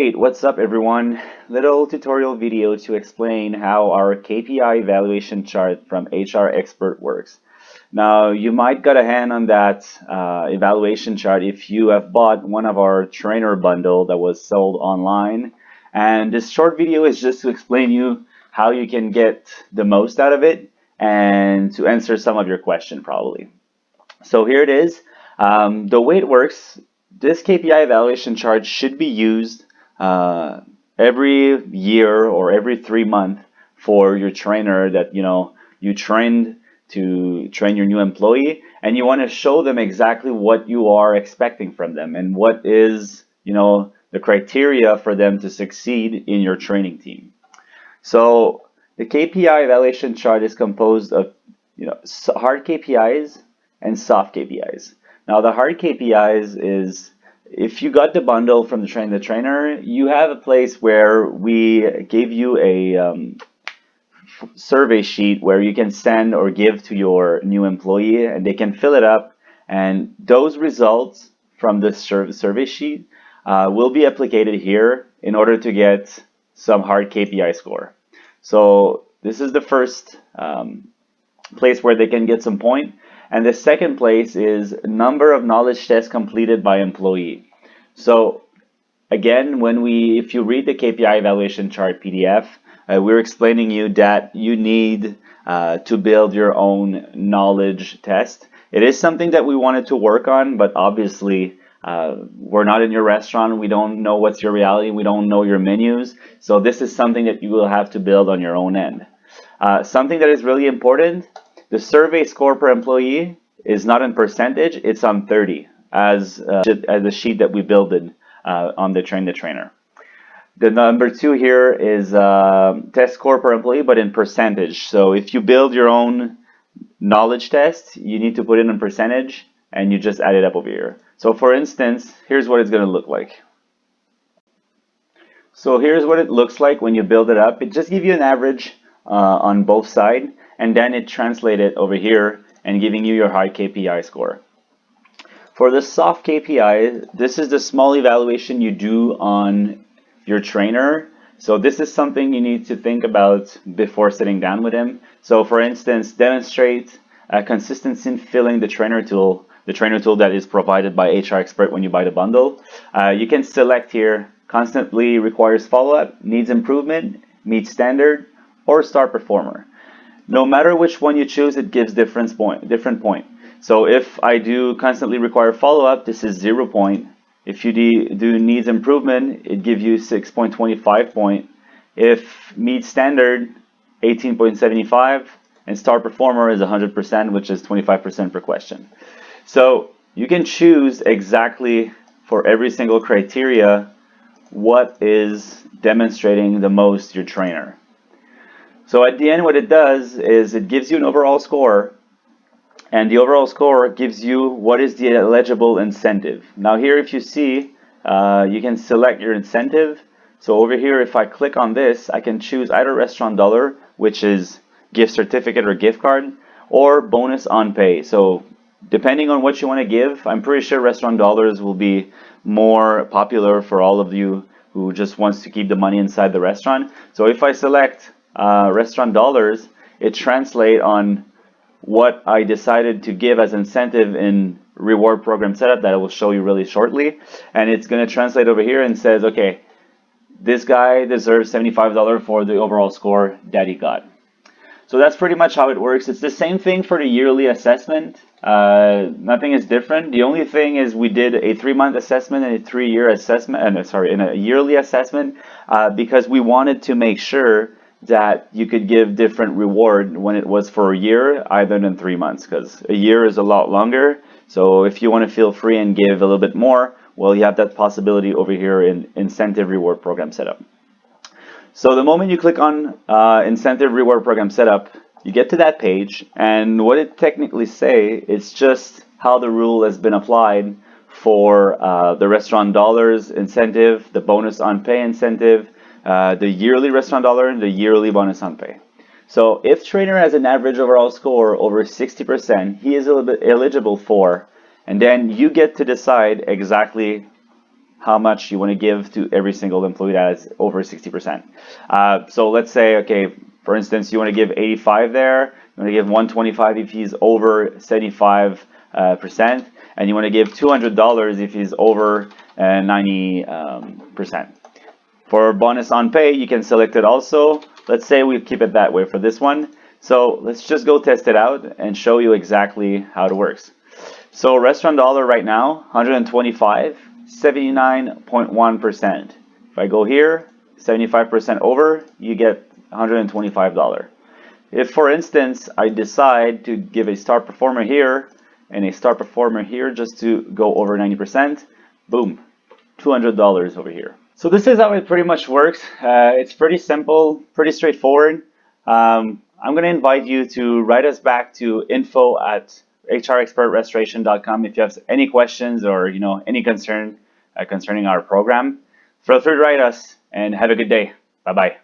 Alright, what's up everyone? Little tutorial video to explain how our KPI evaluation chart from HR Expert works. Now, you might got a hand on that evaluation chart if you have bought one of our trainer bundle that was sold online. And this short video is just to explain you how you can get the most out of it and to answer some of your question probably. So here it is. The way it works, this KPI evaluation chart should be used every year or every 3 months for your trainer that you trained to train your new employee, and you want to show them exactly what you are expecting from them and what is the criteria for them to succeed in your training team. So the KPI evaluation chart is composed of hard KPIs and soft KPIs. Now the hard KPIs is if you got the bundle from the trainer, you have a place where we gave you a survey sheet where you can send or give to your new employee and they can fill it up, and those results from the survey sheet will be applied here in order to get some hard KPI score. So this is the first place where they can get some point. And the second place is number of knowledge tests completed by employee. So again, if you read the KPI evaluation chart PDF, we're explaining you that you need to build your own knowledge test. It is something that we wanted to work on, but obviously we're not in your restaurant. We don't know what's your reality. We don't know your menus. So this is something that you will have to build on your own end. Something that is really important, the survey score per employee is not in percentage, it's on 30 as the sheet that we built on the trainer. The number 2 here is test score per employee, but in percentage. So if you build your own knowledge test, you need to put it in percentage and you just add it up over here. So for instance, here's what it's going to look like. So here's what it looks like when you build it up. It just gives you an average on both sides, and then it translates it over here and giving you your high KPI score. For the soft KPI, this is the small evaluation you do on your trainer. So this is something you need to think about before sitting down with him. So for instance, demonstrate consistency in filling the trainer tool that is provided by HR Expert when you buy the bundle. You can select here, constantly requires follow-up, needs improvement, meets standard, or star performer. No matter which one you choose, it gives different point. So if I do constantly require follow-up, this is 0 point. If you do needs improvement, it gives you 6.25 point. If meets standard, 18.75, and star performer is 100%, which is 25% per question. So you can choose exactly for every single criteria what is demonstrating the most your trainer. So at the end, what it does is it gives you an overall score, and the overall score gives you what is the eligible incentive. Now here, if you see, you can select your incentive. So over here, if I click on this, I can choose either restaurant dollar, which is gift certificate or gift card, or bonus on pay. So depending on what you want to give, I'm pretty sure restaurant dollars will be more popular for all of you who just wants to keep the money inside the restaurant. So if I select restaurant dollars, it translates on what I decided to give as incentive in reward program setup that I will show you really shortly, and it's going to translate over here and says, okay, this guy deserves $75 for the overall score that he got. So that's pretty much how it works. It's the same thing for the yearly assessment. Nothing is different. The only thing is we did a 3-month assessment and a 3-year assessment, and a yearly assessment because we wanted to make sure that you could give different reward when it was for a year either than 3 months, because a year is a lot longer. So if you want to feel free and give a little bit more, well, you have that possibility over here in incentive reward program setup. So the moment you click on incentive reward program setup, you get to that page, and what it technically say, it's just how the rule has been applied for the restaurant dollars incentive, the bonus on pay incentive, the yearly restaurant dollar, and the yearly bonus on pay. So if trainer has an average overall score over 60%, he is eligible for, and then you get to decide exactly how much you want to give to every single employee that is over 60%. So let's say, okay, for instance, you want to give 85 there, you want to give 125 if he's over 75%, and you want to give $200 if he's over 90%. For bonus on pay, you can select it also. Let's say we keep it that way for this one. So let's just go test it out and show you exactly how it works. So restaurant dollar right now, 125, 79.1%. If I go here, 75% over, you get $125. If, for instance, I decide to give a star performer here and a star performer here just to go over 90%, boom, $200 over here. So this is how it pretty much works. It's pretty simple, pretty straightforward. I'm going to invite you to write us back to info@hrexpertrestoration.com if you have any questions or any concern concerning our program. Feel free to write us and have a good day. Bye bye.